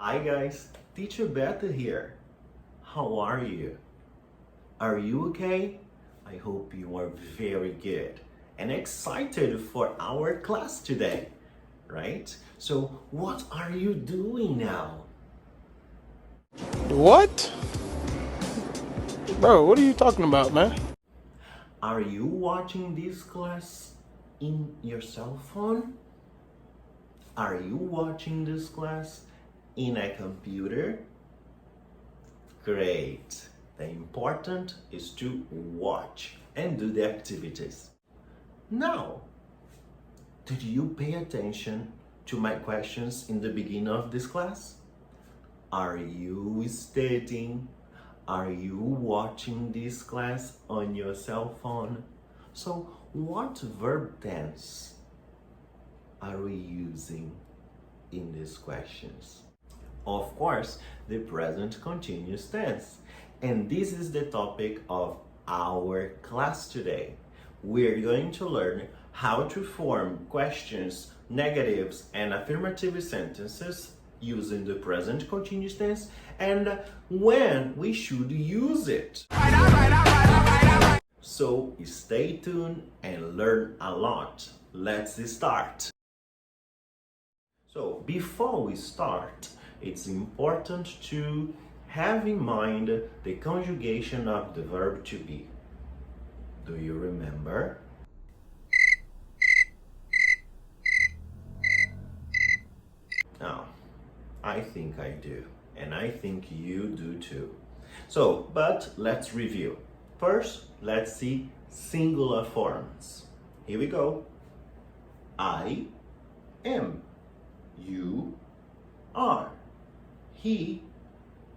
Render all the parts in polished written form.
Hi guys, Teacher Beta here. How are you? Are you okay? I hope you are very good and excited for our class today, right? So, what are you doing now? What? Bro, what are you talking about, man? Are you watching this class in your cell phone? Are you watching this class in a computer? Great. The important is to watch and do the activities. Now, did you pay attention to my questions in the beginning of this class? Are you studying? Are you watching this class on your cell phone? So, what verb tense are we using in these questions? Of course, the present continuous tense. And this is the topic of our class today. We're going to learn how to form questions, negatives, and affirmative sentences using the present continuous tense and when we should use it. So stay tuned and learn a lot. Let's start. So before we start, it's important to have in mind the conjugation of the verb to be. Do you remember? Now, I think I do, and I think you do too. So, but let's review. First, let's see singular forms. Here we go. I am. You are. He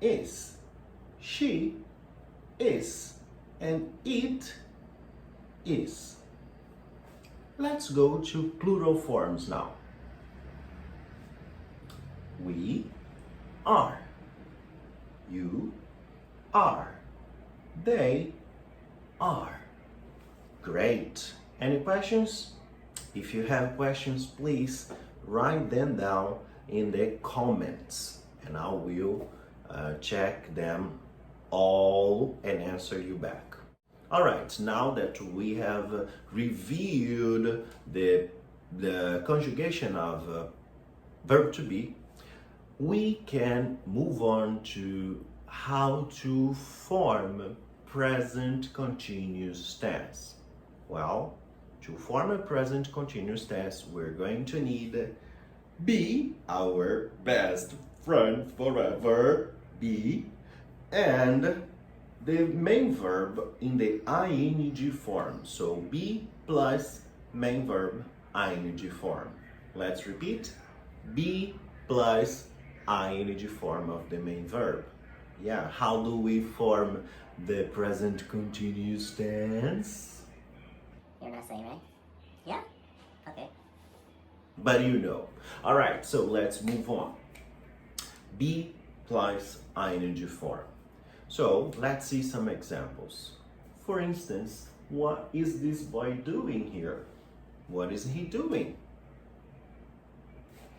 is. She is. And it is. Let's go to plural forms now. We are. You are. They are. Great. Any questions? If you have questions, please write them down in the comments and I will check them all and answer you back. All right, now that we have reviewed the conjugation of verb to be, we can move on to how to form present continuous tense. Well, to form a present continuous tense, we're going to need be, our best friend forever, be, and the main verb in the ing form. So be plus main verb ing form. Let's repeat. Be plus ing form of the main verb. Yeah, how do we form the present continuous tense? You're not saying, right? Yeah? Okay. But you know. All right, so let's move on. Be plus ing form. So let's see some examples. For instance, what is this boy doing here? What is he doing?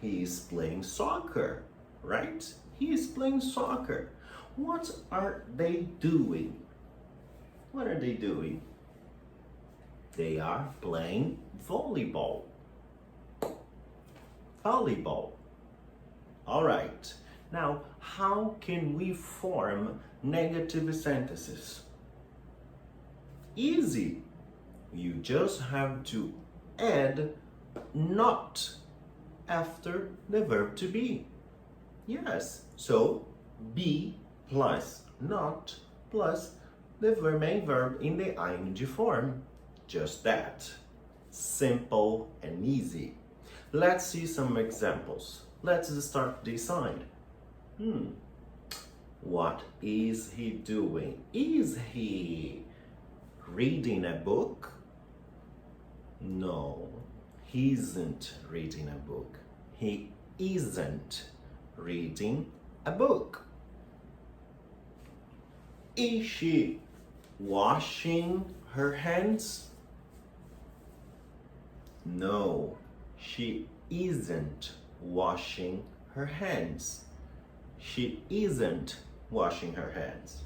He is playing soccer, right? He is playing soccer. What are they doing? What are they doing? They are playing volleyball. Volleyball. All right. Now, how can we form negative sentences? Easy. You just have to add not after the verb to be. Yes. So, be plus not plus the main verb in the ing form. Just that. Simple and easy. Let's see some examples. Let's start this side. What is he doing? Is he reading a book? No, he isn't reading a book. He isn't reading a book. Is she washing her hands? No, she isn't washing her hands. she isn't washing her hands.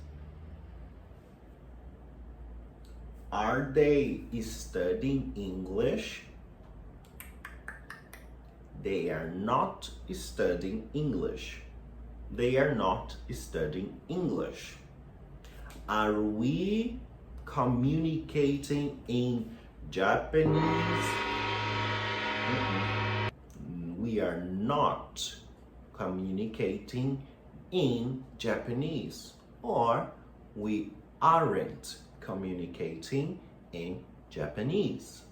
Are they studying English? They are not studying English. They are not studying English. Are we communicating in Japanese? We are not communicating in Japanese, or we aren't communicating in Japanese.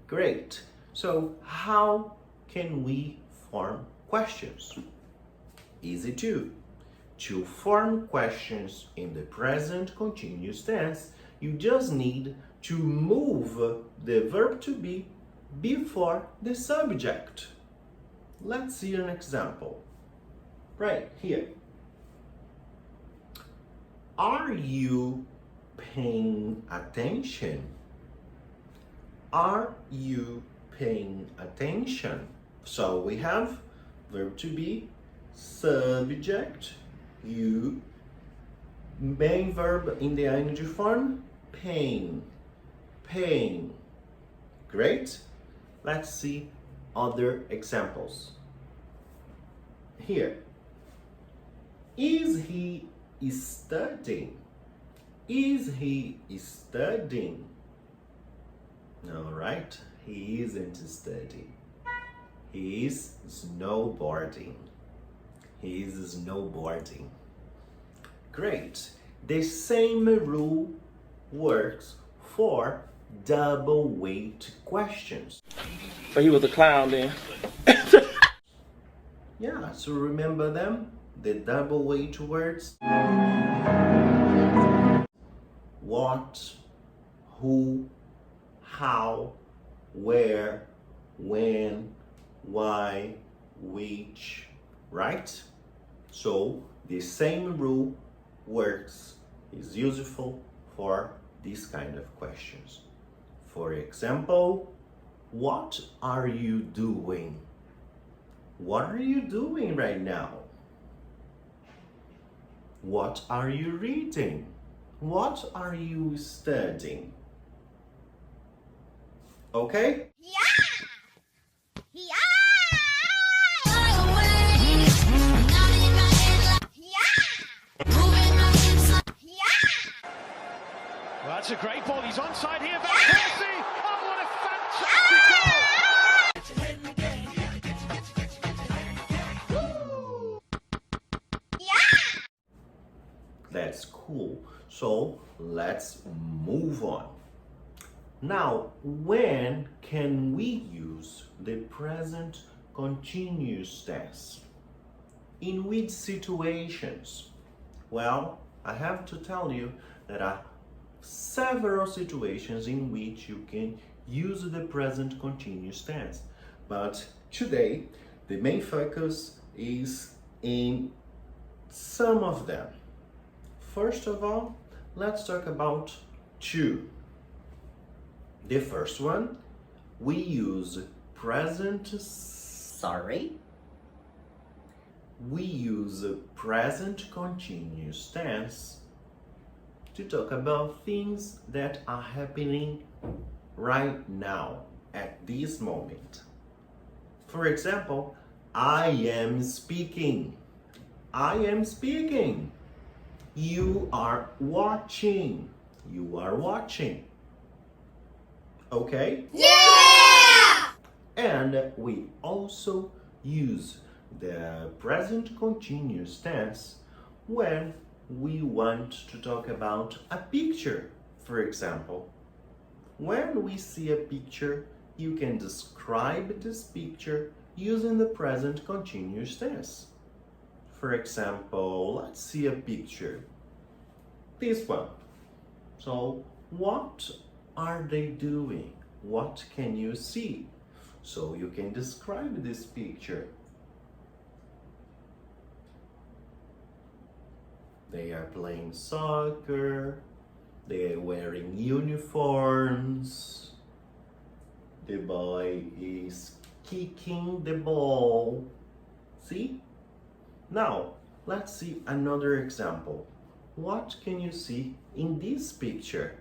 Great. So how can we form questions? Easy too. To form questions in the present continuous tense, you just need to move the verb to be before the subject. Let's see an example. Right here. Are you paying attention? Are you paying attention? So we have verb to be, subject, you, main verb in the ing form, paying, paying. Great. Let's see other examples. Here. Is he studying? Is he studying? All right, he isn't studying. He is snowboarding. He is snowboarding. Great. The same rule works for double weight questions. So he was a clown then. Yeah, so remember them? The double weight words. What, who, how, where, when, why, which, right? So the same rule works, is useful for these kind of questions. For example, what are you doing? What are you doing right now? What are you reading? What are you studying? Okay? Well, that's a great ball. He's onside here. Van Persie. Oh, what a fantastic goal! That's cool. So let's move on. Now, when can we use the present continuous tense? In which situations? Well, I have to tell you there are several situations in which you can use the present continuous tense. But today, the main focus is in some of them. First of all, let's talk about two. The first one, we use present. Sorry? We use present continuous tense to talk about things that are happening right now, at this moment. For example, I am speaking. I am speaking. You are watching. You are watching. Okay? Yeah! And we also use the present continuous tense when we want to talk about a picture, for example. When we see a picture, you can describe this picture using the present continuous tense. For example, let's see a picture. This one. So, what are they doing? What can you see? So you can describe this picture. They are playing soccer. They are wearing uniforms. The boy is kicking the ball. See? Now, Let's see another example. What can you see in this picture?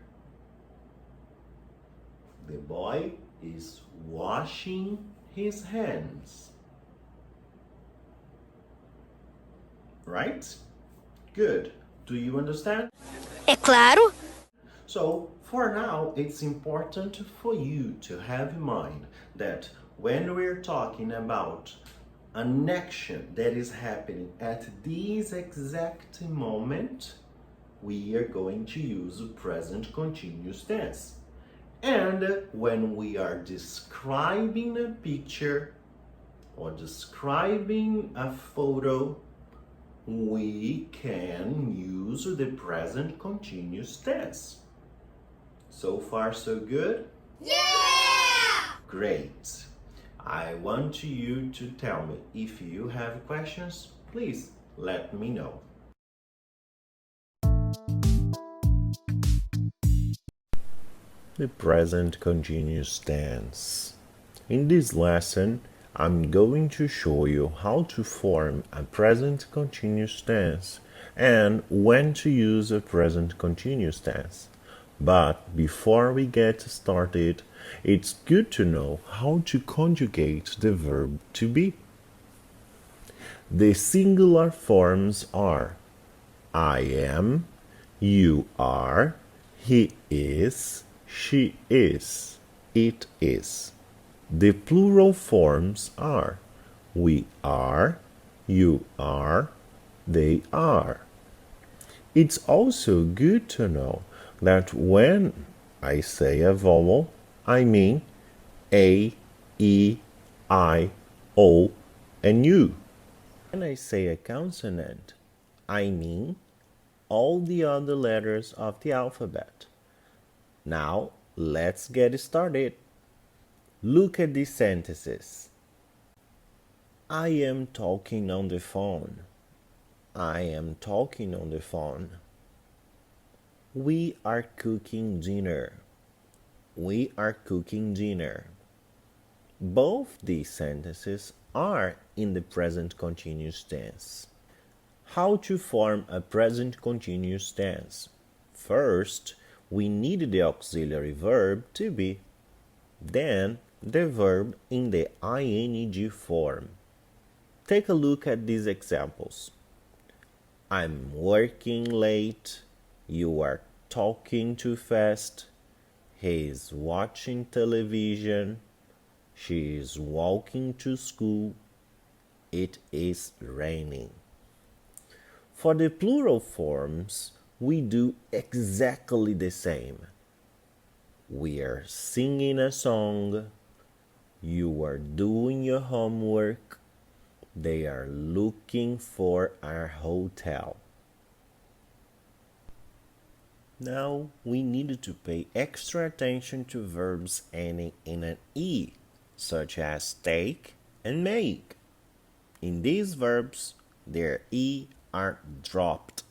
The boy is washing his hands. Right? Good. Do you understand? É claro. So, for now, it's important for you to have in mind that when we're talking about an action that is happening at this exact moment, we are going to use the present continuous tense. And when we are describing a picture or describing a photo, we can use the present continuous tense. So far, so good? Yeah! Great. I want you to tell me if you have questions, please let me know. The present continuous tense. In this lesson, I'm going to show you how to form a present continuous tense and when to use a present continuous tense. But before we get started, it's good to know how to conjugate the verb to be. The singular forms are I am, you are, he is, she is, it is. The plural forms are we are, you are, they are. It's also good to know that when I say a vowel, I mean A, E, I, O, and U. When I say a consonant, I mean all the other letters of the alphabet. Now, let's get started. Look at these sentences. I am talking on the phone. I am talking on the phone. We are cooking dinner. We are cooking dinner. Both these sentences are in the present continuous tense. How to form a present continuous tense? First, we need the auxiliary verb to be, then the verb in the ing form. Take a look at these examples. I'm working late. You are talking too fast. He is watching television. She is walking to school. It is raining. For the plural forms, we do exactly the same. We are singing a song. You are doing your homework. They are looking for our hotel. Now we need to pay extra attention to verbs ending in an E, such as take and make. In these verbs, their E are dropped.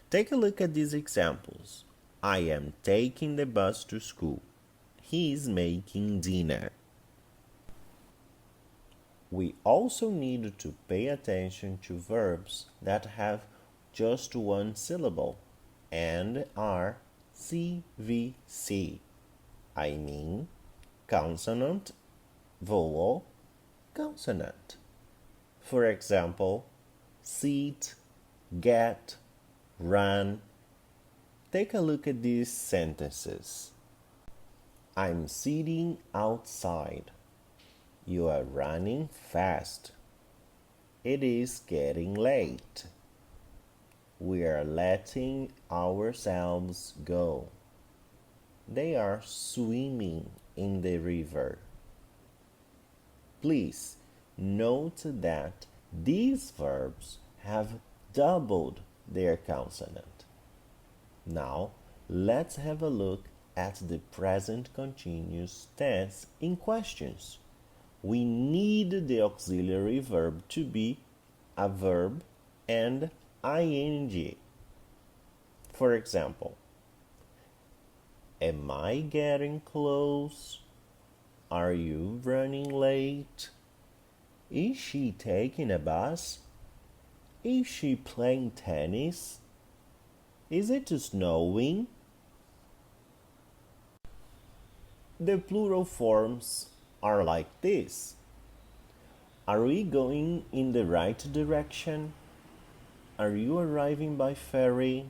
Take a look at these examples. I am taking the bus to school. He is making dinner. We also need to pay attention to verbs that have just one syllable and are CVC. I mean consonant, vowel, consonant. For example, sit, get, run. Take a look at these sentences. I'm sitting outside. You are running fast. It is getting late. We are letting ourselves go. They are swimming in the river. Please note that these verbs have doubled their consonant. Now, let's have a look at the present continuous tense in questions. We need the auxiliary verb to be a verb and ing. For example, am I getting close? Are you running late? Is she taking a bus? Is she playing tennis? Is it snowing? The plural forms are like this. Are we going in the right direction? Are you arriving by ferry?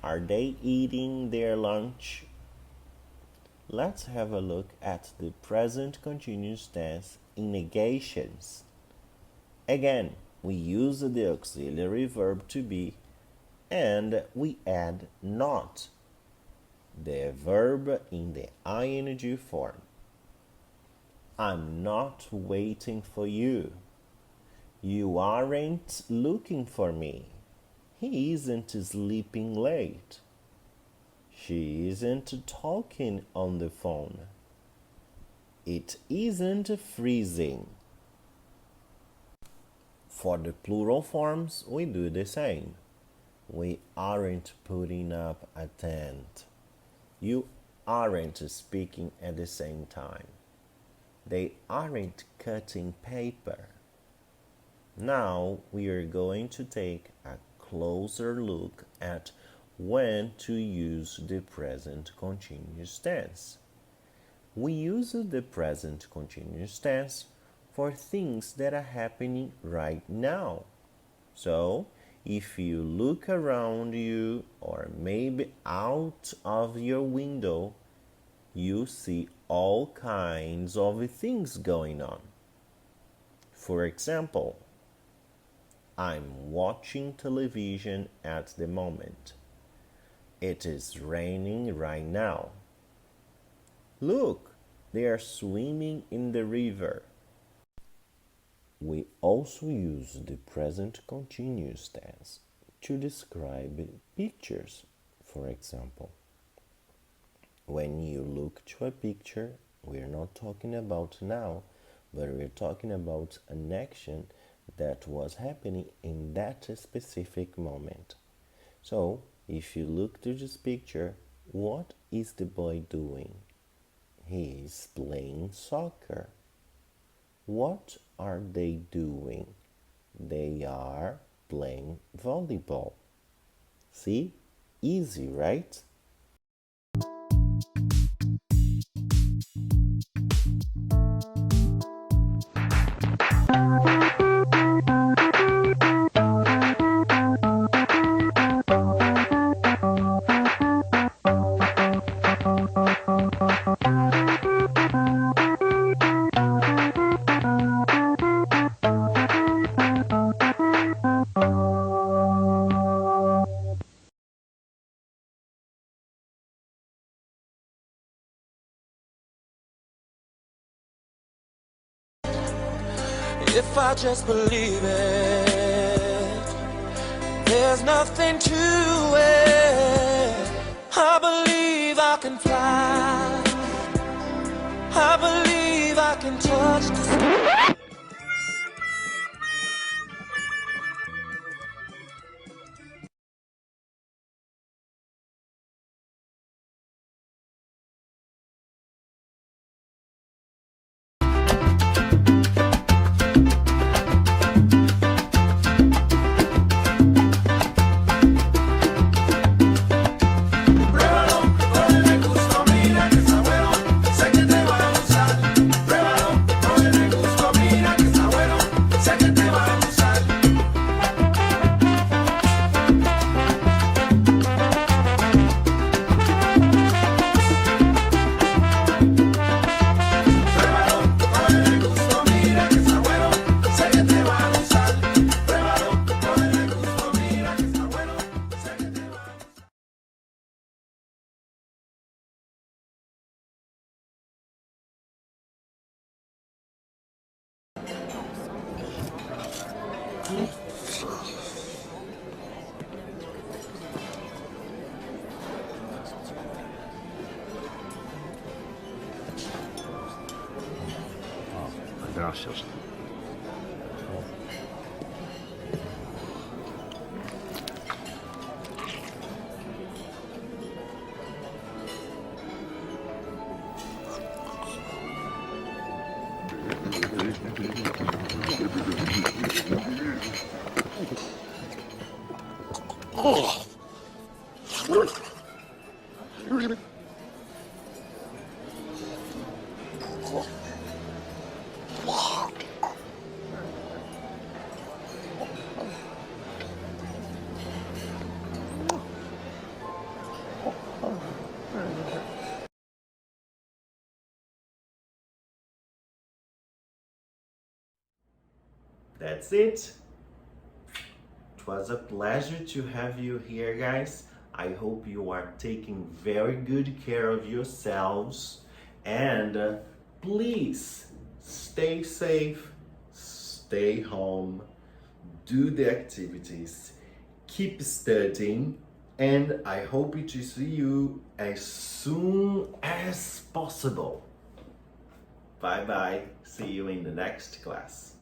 Are they eating their lunch? Let's have a look at the present continuous tense in negations. Again, we use the auxiliary verb to be and we add not, the verb in the ing form. I'm not waiting for you. You aren't looking for me. He isn't sleeping late. She isn't talking on the phone. It isn't freezing. For the plural forms, we do the same. We aren't putting up a tent. You aren't speaking at the same time. They aren't cutting paper. Now we are going to take a closer look at when to use the present continuous tense. We use the present continuous tense for things that are happening right now. So, if you look around you or maybe out of your window, you see all kinds of things going on. For example, I'm watching television at the moment. It is raining right now. Look, they are swimming in the river. We also use the present continuous tense to describe pictures. For example, when you look to a picture, we're not talking about now, but we're talking about an action that was happening in that specific moment. So, if you look to this picture, what is the boy doing? He is playing soccer. What are they doing? They are playing volleyball. See? Easy, right? If I just believe it, there's nothing to it. I believe I can fly. I believe I can touch the sky. Gracias. That's it. It was a pleasure to have you here, guys. I hope you are taking very good care of yourselves, and please stay safe, stay home, do the activities, keep studying, and I hope to see you as soon as possible. Bye bye. See you in the next class.